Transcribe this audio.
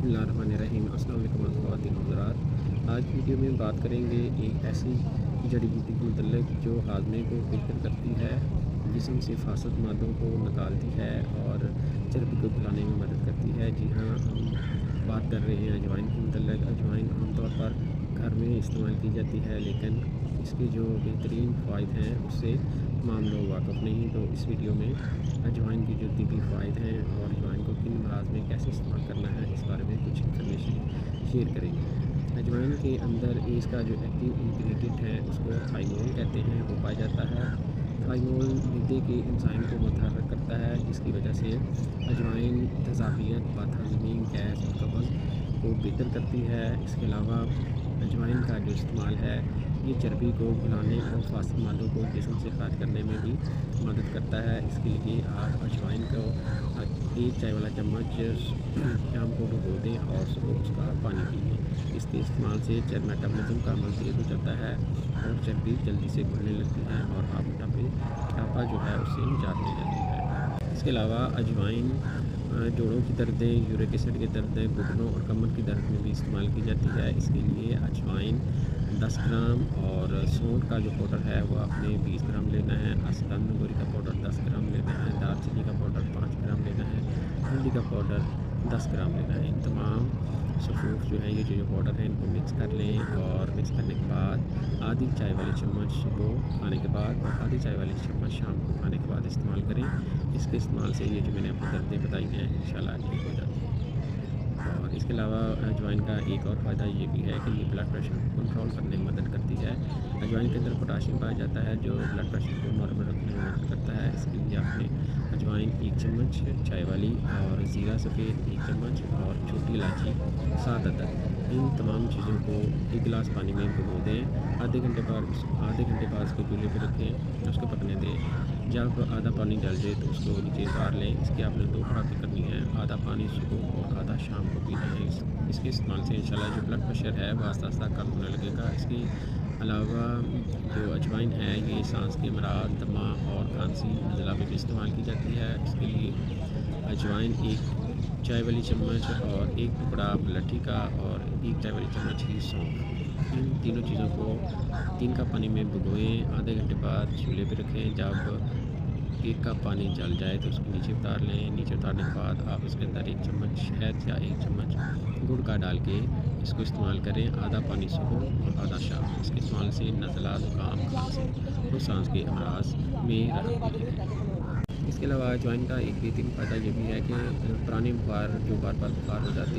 बिस्मिल्लाहिर्रहमानिर्रहीम। अस्सलाम वालेकुम ख़वातीन व हज़रात। आज की वीडियो में बात करेंगे एक ऐसी जड़ी बूटी के मतलब जो हाजमे को बेहतर करती है, जिस्म से फासद मादों को निकालती है और चर्बी को घुलाने में मदद करती है। जी हाँ, हम बात कर रहे हैं अजवाइन के मतलब। अजवाइन आमतौर पर घर में इस्तेमाल की जाती है, लेकिन इसके जो बेहतरीन फ़ायदे हैं उससे तमाम लोग वाक़फ़ नहीं। तो इस वीडियो में अजवाइन के जो तिब्बी फ़ायदे हैं और अजवाइन को किन अमराज़ में कैसे इस्तेमाल करना है, इस बारे में कुछ इन्फॉर्मेशन शेयर करेंगे। अजवाइन के अंदर इसका जो एक्टिव इंग्रेडिएंट है उसको थाइमोल कहते हैं, वो पाया जाता है। थाइमोल मिर्दे के एंजाइम को मुतहर्रिक करता है, जिसकी वजह से अजवाइन तेज़ाबियत, बदहज़मी, गैस और कब्ज़ को बेहतर करती है। इसके अलावा अजवाइन का जो इस्तेमाल है ये चर्बी को घुलाने और फास्ट मादों को जिस्म से खारिज करने में भी मदद करता है। इसके लिए आप अजवाइन को एक चाय वाला चम्मच शाम को भिगो दें और सुबह उसका पानी पिए। इसके इस्तेमाल से मेटाबॉलिज्म का अमल तेज़ हो जाता है और चर्बी जल्दी से घुलने लगती है और आप मोटापा जो है उससे निजात मिल जाती है। इसके अलावा अजवाइन जोड़ों की दर्दें, यूरिक एसिड के दर्दें, घुटनों और कमर की दर्द में भी इस्तेमाल की जाती है। इसके लिए अजवाइन 10 ग्राम और सौंठ का जो पाउडर है वो आपने 20 ग्राम लेना है। अस्तान गोरी का पाउडर 10 ग्राम लेना है। दालचीनी का पाउडर 5 ग्राम लेना है। हल्दी का पाउडर 10 ग्राम लेना है। इन तमाम सफ़ूफ जो है ये जो पाउडर है इनको मिक्स कर लें और मिक्स करने के बाद आधी चाय वाली चम्मच सुबह खाने के बाद और आधी चाय वाली चम्मच शाम को खाने के बाद इस्तेमाल करें। इसके इस्तेमाल से ये जो मैंने आपको दर्दें बताई हैं इंशाल्लाह ठीक हो जाती हैं। और इसके अलावा अजवाइन का एक और फ़ायदा ये भी है कि ये ब्लड प्रेशर को कंट्रोल करने में मदद करती है। अजवाइन के अंदर पोटाशियम पाया जाता है जो ब्लड प्रेशर को नॉर्मल रखने में मदद करता है। इसके लिए आपने अजवाइन 1 चम्मच चाय वाली और ज़ीरा सफ़ेद 1 चम्मच और छोटी इलायची 7 अदद, इन तमाम चीज़ों को 1 गिलास पानी में भिगो दें। आधे घंटे बाद उसको चूल्हे पर रखें, उसको पकने दें। जब आधा पानी जल जाए तो उसको नीचे उतार लें। इसके आपने 2 खुराकें करनी है, आधा पानी सुबह और आधा शाम को पीना है। इसके इस्तेमाल से इंशाल्लाह जो ब्लड प्रेशर है वो आस्ता आस्ता कम होने लगेगा। इसके अलावा जो अजवाइन है ये सांस के अमराज, दमा और खांसी, नज़ला में भी इस्तेमाल की जाती है। इसके लिए अजवाइन 1 चाय वाली चम्मच और 1 टुकड़ा मुलट्ठी का और 1 चाय वाली चम्मच ही सौंफ, इन तीनों चीज़ों को 3 कप पानी में भिगोएं। आधे घंटे बाद चूल्हे पे रखें। जब 1 कप पानी जल जाए तो उसको नीचे उतार लें। नीचे उतारने के बाद आप उसके अंदर 1 चम्मच शहद या 1 चम्मच गुड़ का डाल के इसको इस्तेमाल करें। आधा पानी सुबह और आधा शाम। इसके इस्तेमाल से नज़ला, ज़ुकाम, खांसी और सांस के अमराज में राहत मिलेगी। इसके अलावा अजवाइन का एक बेहतरीन फ़ायदा ये भी है कि पुराने बुखार जो बार बार बुखार हो जाते हैं